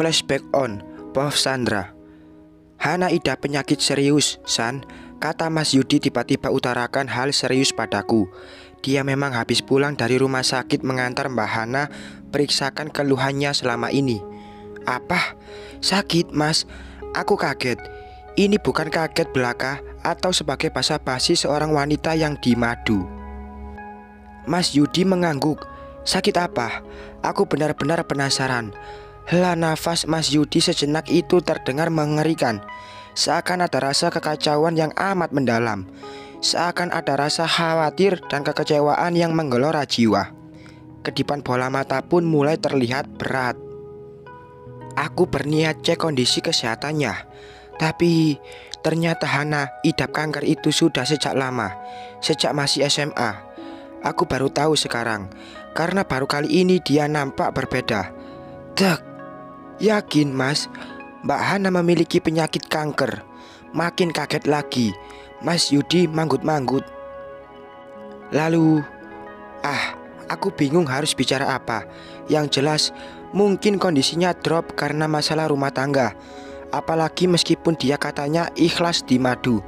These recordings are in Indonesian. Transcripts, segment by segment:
flashback on, Prof. Chandra. Hana idap penyakit serius, San, kata Mas Yudi tiba-tiba utarakan hal serius padaku. Dia memang habis pulang dari rumah sakit mengantar Mbak Hana periksakan keluhannya selama ini. Apa? Sakit, Mas? Aku kaget. Ini bukan kaget belaka atau sebagai basa-basi seorang wanita yang dimadu. Mas Yudi mengangguk. Sakit apa? Aku benar-benar penasaran. Hela nafas Mas Yudi sejenak itu terdengar mengerikan. Seakan ada rasa kekacauan yang amat mendalam. Seakan ada rasa khawatir dan kekecewaan yang menggelora jiwa. Kedipan bola mata pun mulai terlihat berat. Aku berniat cek kondisi kesehatannya. Tapi ternyata Hana idap kanker itu sudah sejak lama. Sejak masih SMA. Aku baru tahu sekarang. Karena baru kali ini dia nampak berbeda. Dek, yakin, Mas? Mbak Hana memiliki penyakit kanker. Makin kaget lagi. Mas Yudi manggut-manggut. Lalu, aku bingung harus bicara apa. Yang jelas, mungkin kondisinya drop karena masalah rumah tangga. Apalagi meskipun dia katanya ikhlas dimadu.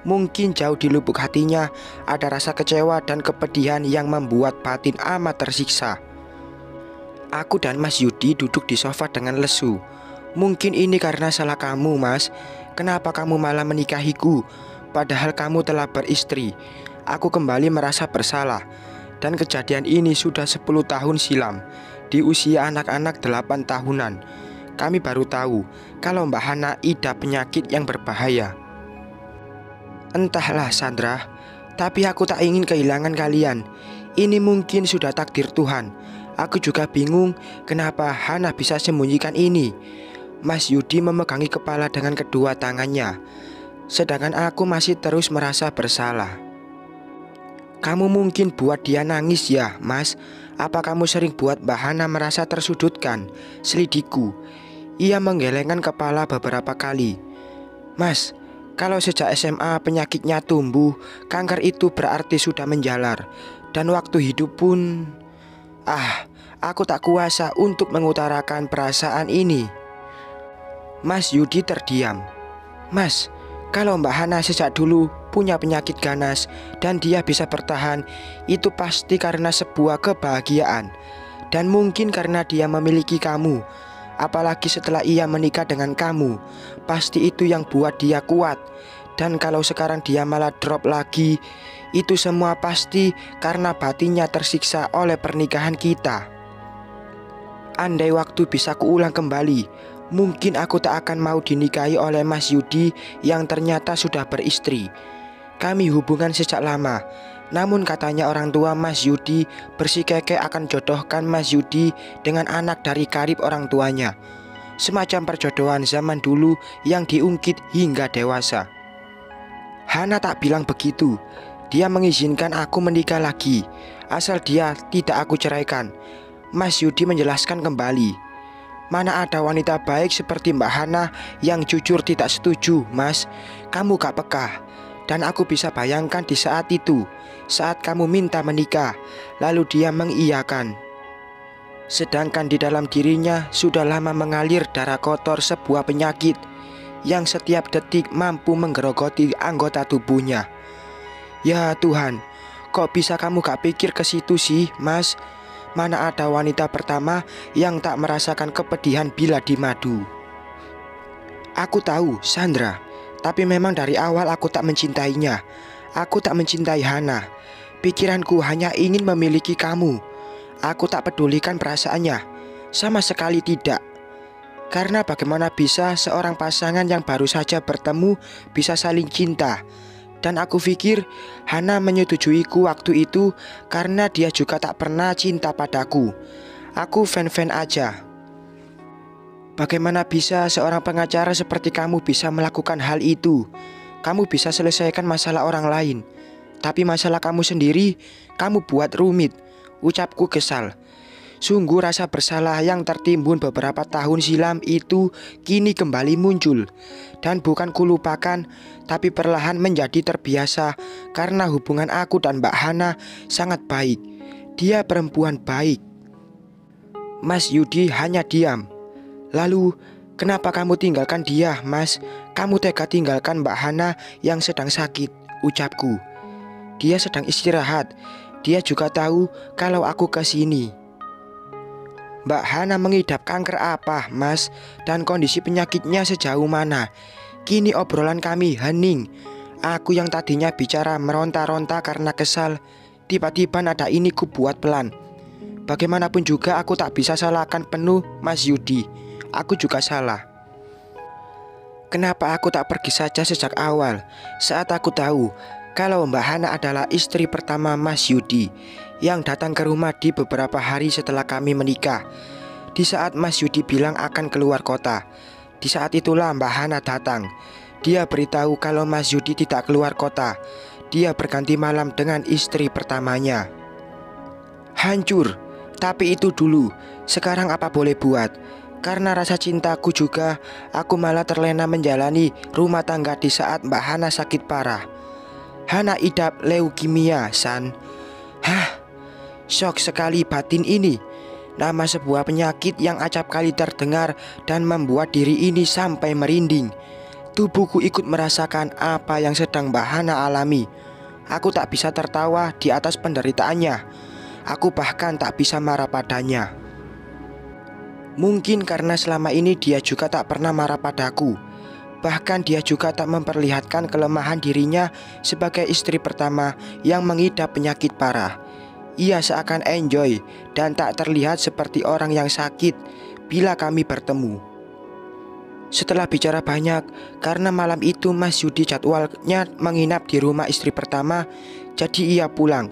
Mungkin jauh di lubuk hatinya ada rasa kecewa dan kepedihan yang membuat batin amat tersiksa. Aku dan Mas Yudi duduk di sofa dengan lesu. Mungkin ini karena salah kamu, Mas. Kenapa kamu malah menikahiku? Padahal kamu telah beristri. Aku kembali merasa bersalah. Dan kejadian ini sudah 10 tahun silam. Di usia anak-anak 8 tahunan. Kami baru tahu kalau Mbak Hana idap penyakit yang berbahaya. Entahlah, Chandra. Tapi aku tak ingin kehilangan kalian. Ini mungkin sudah takdir Tuhan. Aku juga bingung kenapa Hana bisa sembunyikan ini. Mas Yudi memegangi kepala dengan kedua tangannya. Sedangkan aku masih terus merasa bersalah. Kamu mungkin buat dia nangis ya, Mas? Apa kamu sering buat Mbak Hana merasa tersudutkan? Selidiku. Ia menggelengkan kepala beberapa kali. Mas, kalau sejak SMA penyakitnya tumbuh, kanker itu berarti sudah menjalar. Dan waktu hidup pun... aku tak kuasa untuk mengutarakan perasaan ini. Mas Yudi terdiam. Mas, kalau Mbak Hana sejak dulu punya penyakit ganas dan dia bisa bertahan, itu pasti karena sebuah kebahagiaan. Dan mungkin karena dia memiliki kamu. Apalagi setelah ia menikah dengan kamu, pasti itu yang buat dia kuat. Dan kalau sekarang dia malah drop lagi, itu semua pasti karena batinnya tersiksa oleh pernikahan kita. Andai waktu bisa kuulang kembali, mungkin aku tak akan mau dinikahi oleh Mas Yudi yang ternyata sudah beristri. Kami hubungan sejak lama. Namun katanya orang tua Mas Yudi bersikeras akan jodohkan Mas Yudi dengan anak dari karib orang tuanya. Semacam perjodohan zaman dulu yang diungkit hingga dewasa. Hana tak bilang begitu. Dia mengizinkan aku menikah lagi, asal dia tidak aku ceraikan. Mas Yudi menjelaskan kembali. Mana ada wanita baik seperti Mbak Hana yang jujur tidak setuju, Mas. Kamu gak peka. Dan aku bisa bayangkan di saat itu, saat kamu minta menikah, lalu dia mengiyakan. Sedangkan di dalam dirinya sudah lama mengalir darah kotor sebuah penyakit yang setiap detik mampu menggerogoti anggota tubuhnya. Ya Tuhan, kok bisa kamu gak pikir ke situ sih, Mas? Mana ada wanita pertama yang tak merasakan kepedihan bila dimadu. Aku tahu, Chandra. Tapi memang dari awal aku tak mencintainya. Aku tak mencintai Hana. Pikiranku hanya ingin memiliki kamu. Aku tak pedulikan perasaannya. Sama sekali tidak. Karena bagaimana bisa seorang pasangan yang baru saja bertemu bisa saling cinta. Dan aku pikir Hana menyetujuiku waktu itu karena dia juga tak pernah cinta padaku. Aku fan-fan aja. Bagaimana bisa seorang pengacara seperti kamu bisa melakukan hal itu? Kamu bisa selesaikan masalah orang lain, tapi masalah kamu sendiri, kamu buat rumit. Ucapku kesal. Sungguh rasa bersalah yang tertimbun beberapa tahun silam itu kini kembali muncul. Dan bukan kulupakan, tapi perlahan menjadi terbiasa karena hubungan aku dan Mbak Hana sangat baik. Dia perempuan baik. Mas Yudi hanya diam. Lalu, kenapa kamu tinggalkan dia, Mas? Kamu tega tinggalkan Mbak Hana yang sedang sakit, ucapku. Dia sedang istirahat. Dia juga tahu kalau aku ke sini. Mbak Hana mengidap kanker apa, Mas? Dan kondisi penyakitnya sejauh mana? Kini obrolan kami hening. Aku yang tadinya bicara meronta-ronta karena kesal, tiba-tiba nada ini ku buat pelan. Bagaimanapun juga aku tak bisa salahkan penuh Mas Yudi. Aku juga salah. Kenapa aku tak pergi saja sejak awal, saat aku tahu kalau Mbak Hana adalah istri pertama Mas Yudi yang datang ke rumah di beberapa hari setelah kami menikah. Di saat Mas Yudi bilang akan keluar kota, di saat itulah Mbak Hana datang. Dia beritahu kalau Mas Yudi tidak keluar kota. Dia berganti malam dengan istri pertamanya. Hancur, tapi itu dulu. Sekarang apa boleh buat? Karena rasa cintaku juga, aku malah terlena menjalani rumah tangga di saat Mbak Hana sakit parah. Hana idap leukemia, San. Hah, syok sekali batin ini. Nama sebuah penyakit yang acap kali terdengar dan membuat diri ini sampai merinding. Tubuhku ikut merasakan apa yang sedang Mbak Hana alami. Aku tak bisa tertawa di atas penderitaannya. Aku bahkan tak bisa marah padanya. Mungkin karena selama ini dia juga tak pernah marah padaku. Bahkan dia juga tak memperlihatkan kelemahan dirinya sebagai istri pertama yang mengidap penyakit parah. Ia seakan enjoy dan tak terlihat seperti orang yang sakit bila kami bertemu. Setelah bicara banyak, karena malam itu Mas Yudi jadwalnya menginap di rumah istri pertama, jadi ia pulang.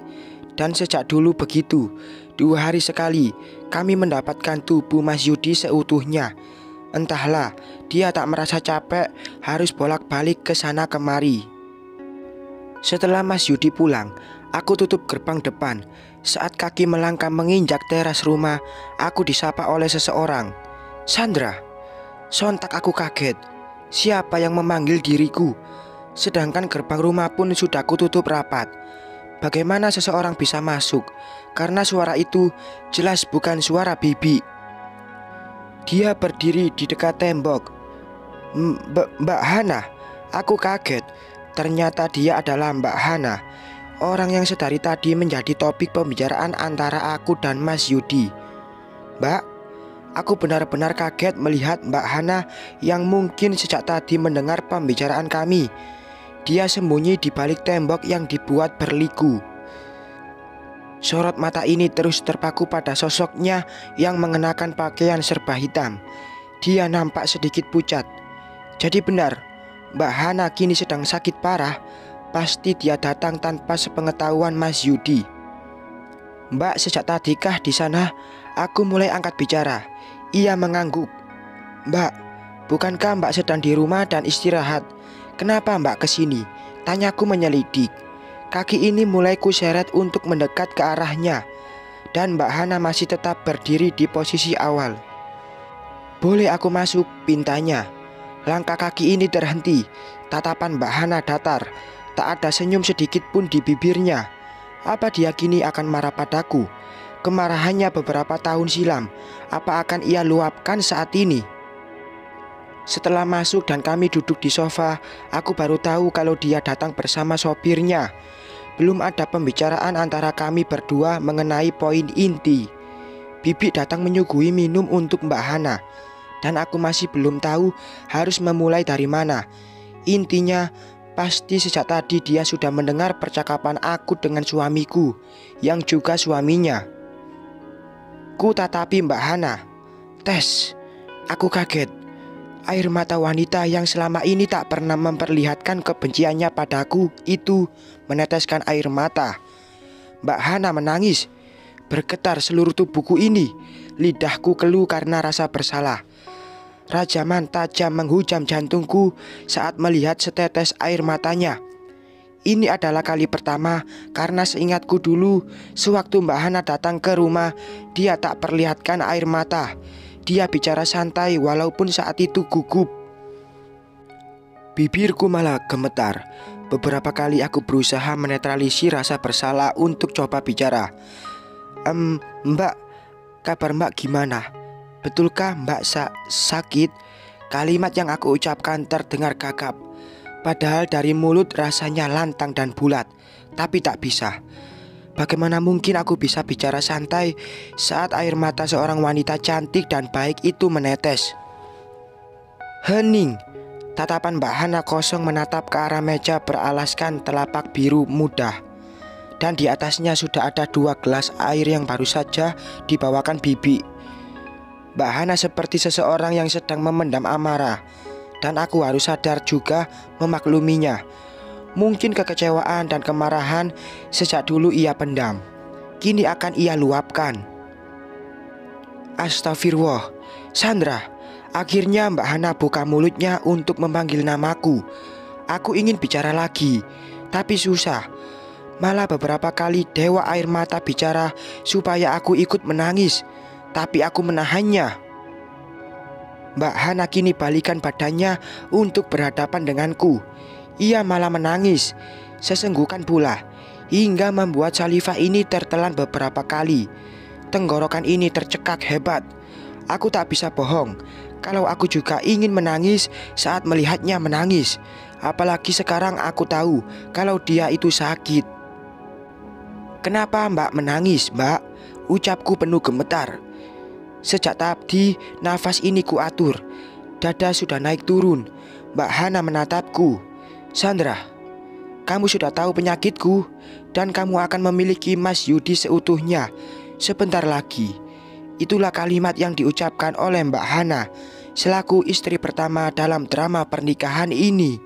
Dan sejak dulu begitu, 2 hari sekali kami mendapatkan tubuh Mas Yudi seutuhnya. Entahlah, dia tak merasa capek harus bolak-balik ke sana kemari. Setelah Mas Yudi pulang, aku tutup gerbang depan. Saat kaki melangkah menginjak teras rumah, aku disapa oleh seseorang. Sandra. Sontak aku kaget. Siapa yang memanggil diriku? Sedangkan gerbang rumah pun sudah kututup rapat. Bagaimana seseorang bisa masuk? Karena suara itu jelas bukan suara Bibi. Dia berdiri di dekat tembok. Mbak Hana. Aku kaget. Ternyata dia adalah Mbak Hana, orang yang sedari tadi menjadi topik pembicaraan antara aku dan Mas Yudi. Mbak, aku benar-benar kaget melihat Mbak Hana yang mungkin sejak tadi mendengar pembicaraan kami. Dia sembunyi di balik tembok yang dibuat berliku. Sorot mata ini terus terpaku pada sosoknya yang mengenakan pakaian serba hitam. Dia nampak sedikit pucat. Jadi benar, Mbak Hana kini sedang sakit parah. Pasti dia datang tanpa sepengetahuan Mas Yudi. Mbak sejak tadikah di sana? Aku mulai angkat bicara. Ia mengangguk. Mbak, bukankah Mbak sedang di rumah dan istirahat? Kenapa Mbak kesini? Tanyaku menyelidik. Kaki ini mulai kuseret untuk mendekat ke arahnya. Dan Mbak Hana masih tetap berdiri di posisi awal. Boleh aku masuk? Pintanya. Langkah kaki ini terhenti. Tatapan Mbak Hana datar. Tak ada senyum sedikit pun di bibirnya. Apa dia kini akan marah padaku? Kemarahannya beberapa tahun silam, apa akan ia luapkan saat ini? Setelah masuk dan kami duduk di sofa, aku baru tahu kalau dia datang bersama sopirnya. Belum ada pembicaraan antara kami berdua mengenai poin inti. Bibi datang menyuguhi minum untuk Mbak Hana, dan aku masih belum tahu harus memulai dari mana. Intinya, pasti sejak tadi dia sudah mendengar percakapan aku dengan suamiku, yang juga suaminya. Ku tatapi Mbak Hana. Tes. Aku kaget. Air mata wanita yang selama ini tak pernah memperlihatkan kebenciannya padaku itu meneteskan air mata. Mbak Hana menangis. Bergetar seluruh tubuhku ini. Lidahku keluh karena rasa bersalah. Rajaman tajam menghujam jantungku saat melihat setetes air matanya. Ini adalah kali pertama karena seingatku dulu sewaktu Mbak Hana datang ke rumah, dia tak perlihatkan air mata. Dia bicara santai walaupun saat itu gugup. Bibirku malah gemetar. Beberapa kali aku berusaha menetralisir rasa bersalah untuk coba bicara. Mbak, kabar Mbak gimana? Betulkah Mbak sakit? Kalimat yang aku ucapkan terdengar gagap. Padahal dari mulut rasanya lantang dan bulat. Tapi tak bisa. Bagaimana mungkin aku bisa bicara santai saat air mata seorang wanita cantik dan baik itu menetes? Hening. Tatapan Mbak Hana kosong menatap ke arah meja beralaskan telapak biru muda. Dan di atasnya sudah ada 2 gelas air yang baru saja dibawakan bibi. Mbak Hana seperti seseorang yang sedang memendam amarah. Dan aku harus sadar juga memakluminya. Mungkin kekecewaan dan kemarahan sejak dulu ia pendam, kini akan ia luapkan. Astagfirullah, Sandra. Akhirnya Mbak Hana buka mulutnya untuk memanggil namaku. Aku ingin bicara lagi, tapi susah. Malah beberapa kali dewa air mata bicara supaya aku ikut menangis, tapi aku menahannya. Mbak Hana kini balikan badannya untuk berhadapan denganku. Ia malah menangis, sesenggukan pula, hingga membuat Salifah ini tertelan beberapa kali. Tenggorokan ini tercekak hebat. Aku tak bisa bohong, kalau aku juga ingin menangis saat melihatnya menangis. Apalagi sekarang aku tahu kalau dia itu sakit. Kenapa Mbak menangis, Mbak? Ucapku penuh gemetar. Sejak tadi nafas ini kuatur. Dada sudah naik turun. Mbak Hana menatapku. Sandra, kamu sudah tahu penyakitku, dan kamu akan memiliki Mas Yudi seutuhnya sebentar lagi. Itulah kalimat yang diucapkan oleh Mbak Hana selaku istri pertama dalam drama pernikahan ini.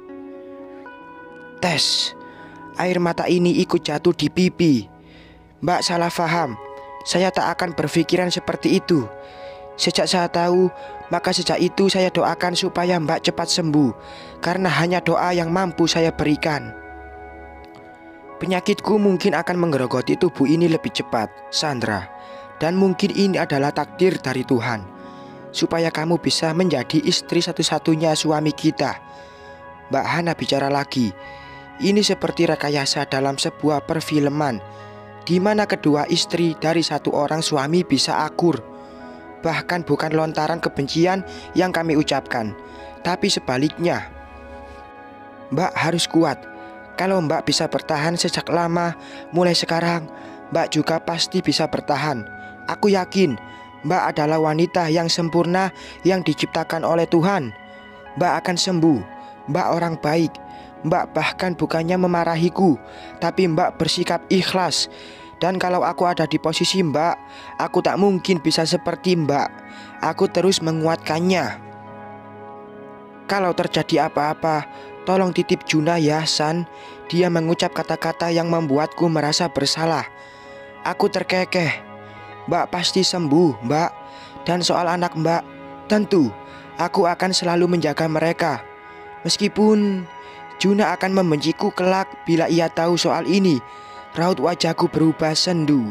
Tes. Air mata ini ikut jatuh di pipi. Mbak salah faham. Saya tak akan berpikiran seperti itu. Sejak saya tahu, maka sejak itu saya doakan supaya Mbak cepat sembuh, karena hanya doa yang mampu saya berikan. Penyakitku mungkin akan menggerogoti tubuh ini lebih cepat, Sandra. Dan mungkin ini adalah takdir dari Tuhan, supaya kamu bisa menjadi istri satu-satunya suami kita. Mbak Hana bicara lagi. Ini seperti rekayasa dalam sebuah perfilman, di mana kedua istri dari satu orang suami bisa akur. Bahkan bukan lontaran kebencian yang kami ucapkan, tapi sebaliknya. Mbak harus kuat. Kalau Mbak bisa bertahan sejak lama, mulai sekarang Mbak juga pasti bisa bertahan. Aku yakin Mbak adalah wanita yang sempurna yang diciptakan oleh Tuhan. Mbak akan sembuh. Mbak orang baik. Mbak bahkan bukannya memarahiku, tapi Mbak bersikap ikhlas. Dan kalau aku ada di posisi Mbak, aku tak mungkin bisa seperti Mbak. Aku terus menguatkannya. Kalau terjadi apa-apa, tolong titip Juna ya, San. Dia mengucap kata-kata yang membuatku merasa bersalah. Aku terkekeh. Mbak pasti sembuh, Mbak. Dan soal anak Mbak, tentu aku akan selalu menjaga mereka. Meskipun Juna akan membenciku kelak bila ia tahu soal ini. Raut wajahku berubah sendu.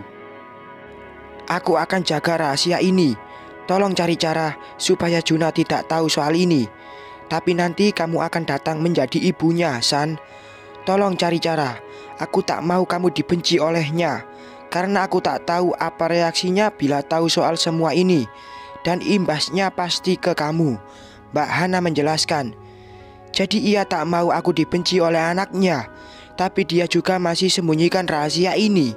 Aku akan jaga rahasia ini. Tolong cari cara supaya Juna tidak tahu soal ini. Tapi nanti kamu akan datang menjadi ibunya, San. Tolong cari cara. Aku tak mau kamu dibenci olehnya, karena aku tak tahu apa reaksinya bila tahu soal semua ini. Dan imbasnya pasti ke kamu, Mbak Hana menjelaskan. Jadi ia tak mau aku dibenci oleh anaknya, tapi dia juga masih sembunyikan rahasia ini.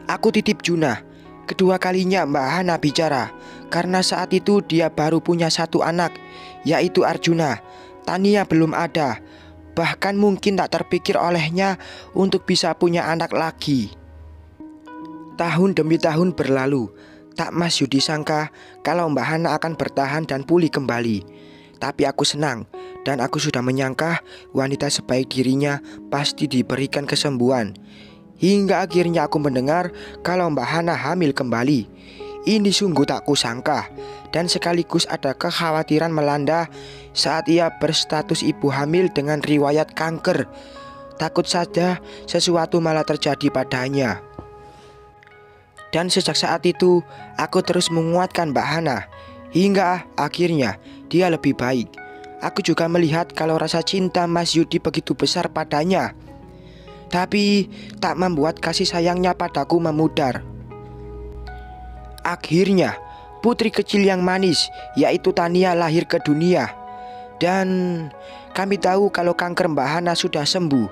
Aku titip Juna. Kedua kalinya Mbak Hana bicara, karena saat itu dia baru punya satu anak, yaitu Arjuna. Tania belum ada. Bahkan mungkin tak terpikir olehnya untuk bisa punya anak lagi. Tahun demi tahun berlalu. Tak Mas Yudi sangka kalau Mbak Hana akan bertahan dan pulih kembali. Tapi aku senang. Dan aku sudah menyangka wanita sebaik dirinya pasti diberikan kesembuhan. Hingga akhirnya aku mendengar kalau Mbak Hana hamil kembali. Ini sungguh tak kusangka. Dan sekaligus ada kekhawatiran melanda saat ia berstatus ibu hamil dengan riwayat kanker. Takut saja sesuatu malah terjadi padanya. Dan sejak saat itu aku terus menguatkan Mbak Hana. Hingga akhirnya dia lebih baik. Aku juga melihat kalau rasa cinta Mas Yudi begitu besar padanya. Tapi tak membuat kasih sayangnya padaku memudar. Akhirnya putri kecil yang manis, yaitu Tania, lahir ke dunia. Dan kami tahu kalau kanker Mbak Hana sudah sembuh,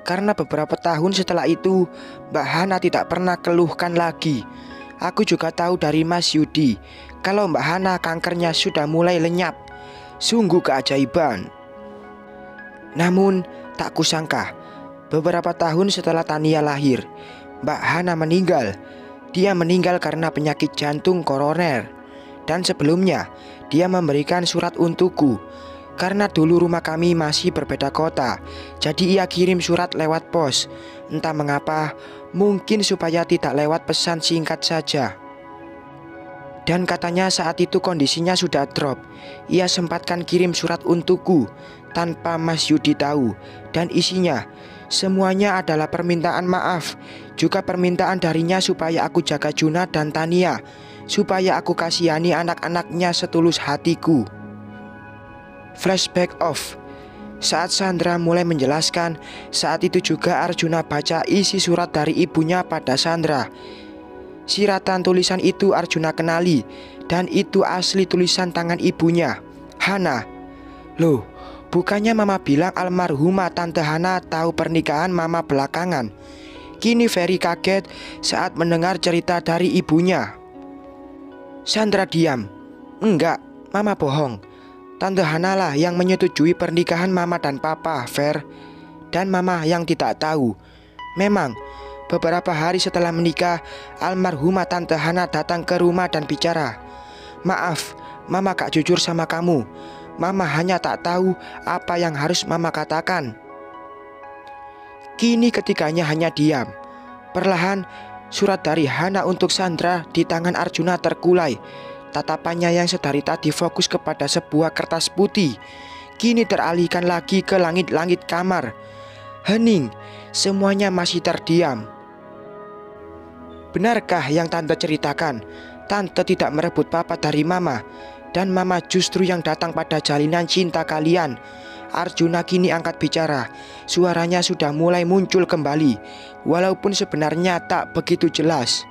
karena beberapa tahun setelah itu Mbak Hana tidak pernah keluhkan lagi. Aku juga tahu dari Mas Yudi kalau Mbak Hana kankernya sudah mulai lenyap. Sungguh keajaiban. Namun tak kusangka, beberapa tahun setelah Tania lahir, Mbak Hana meninggal. Dia meninggal karena penyakit jantung koroner. Dan sebelumnya dia memberikan surat untukku. Karena dulu rumah kami masih berbeda kota, jadi ia kirim surat lewat pos. Entah mengapa, mungkin supaya tidak lewat pesan singkat saja. Dan katanya saat itu kondisinya sudah drop. Ia sempatkan kirim surat untukku tanpa Mas Yudi tahu. Dan isinya semuanya adalah permintaan maaf, juga permintaan darinya supaya aku jaga Juna dan Tania, supaya aku kasihani anak-anaknya setulus hatiku. Flashback off. Saat Sandra mulai menjelaskan, saat itu juga Arjuna baca isi surat dari ibunya pada Sandra. Siratan tulisan itu Arjuna kenali, dan itu asli tulisan tangan ibunya, Hana. Loh, bukannya Mama bilang almarhumah Tante Hana tahu pernikahan Mama belakangan? Kini Ferry kaget saat mendengar cerita dari ibunya. Sandra diam. Enggak, Mama bohong. Tante Hana lah yang menyetujui pernikahan Mama dan Papa, Fer. Dan Mama yang tidak tahu. Memang, beberapa hari setelah menikah, almarhumah Tante Hana datang ke rumah dan bicara. Maaf, Mama gak jujur sama kamu. Mama hanya tak tahu apa yang harus Mama katakan. Kini ketiganya hanya diam. Perlahan, surat dari Hana untuk Sandra di tangan Arjuna terkulai. Tatapannya yang sedari tadi fokus kepada sebuah kertas putih, kini teralihkan lagi ke langit-langit kamar. Hening, semuanya masih terdiam. Benarkah yang Tante ceritakan? Tante tidak merebut Papa dari Mama, dan Mama justru yang datang pada jalinan cinta kalian. Arjuna kini angkat bicara. Suaranya sudah mulai muncul kembali, walaupun sebenarnya tak begitu jelas.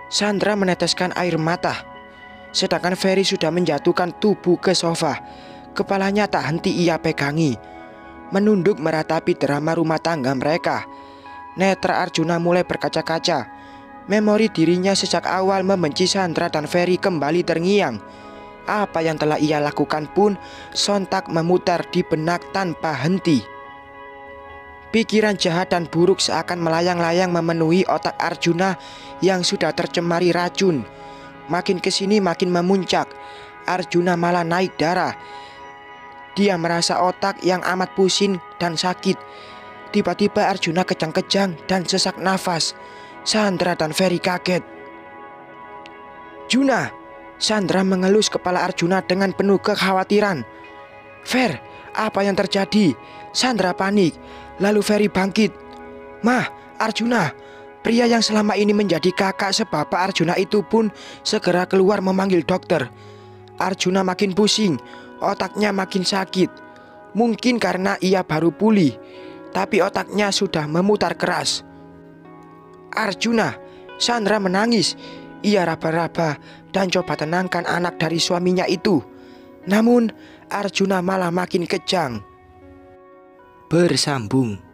Sandra meneteskan air mata, sedangkan Ferry sudah menjatuhkan tubuh ke sofa. Kepalanya tak henti ia pegangi, menunduk meratapi drama rumah tangga mereka. Netra Arjuna mulai berkaca-kaca. Memori dirinya sejak awal membenci Sandra dan Ferry kembali terngiang. Apa yang telah ia lakukan pun sontak memutar di benak tanpa henti. Pikiran jahat dan buruk seakan melayang-layang memenuhi otak Arjuna yang sudah tercemari racun. Makin kesini makin memuncak. Arjuna malah naik darah. Dia merasa otak yang amat pusing dan sakit. Tiba-tiba Arjuna kejang-kejang dan sesak nafas. Sandra dan Ferry kaget. Juna, Sandra mengelus kepala Arjuna dengan penuh kekhawatiran. Fer, apa yang terjadi? Sandra panik. Lalu Ferry bangkit. Mah, Arjuna, pria yang selama ini menjadi kakak sebapak Arjuna itu pun segera keluar memanggil dokter. Arjuna makin pusing, otaknya makin sakit. Mungkin karena ia baru pulih, tapi otaknya sudah memutar keras. Arjuna, Sandra menangis. Ia raba-raba dan coba tenangkan anak dari suaminya itu. Namun Arjuna malah makin kejang. Bersambung.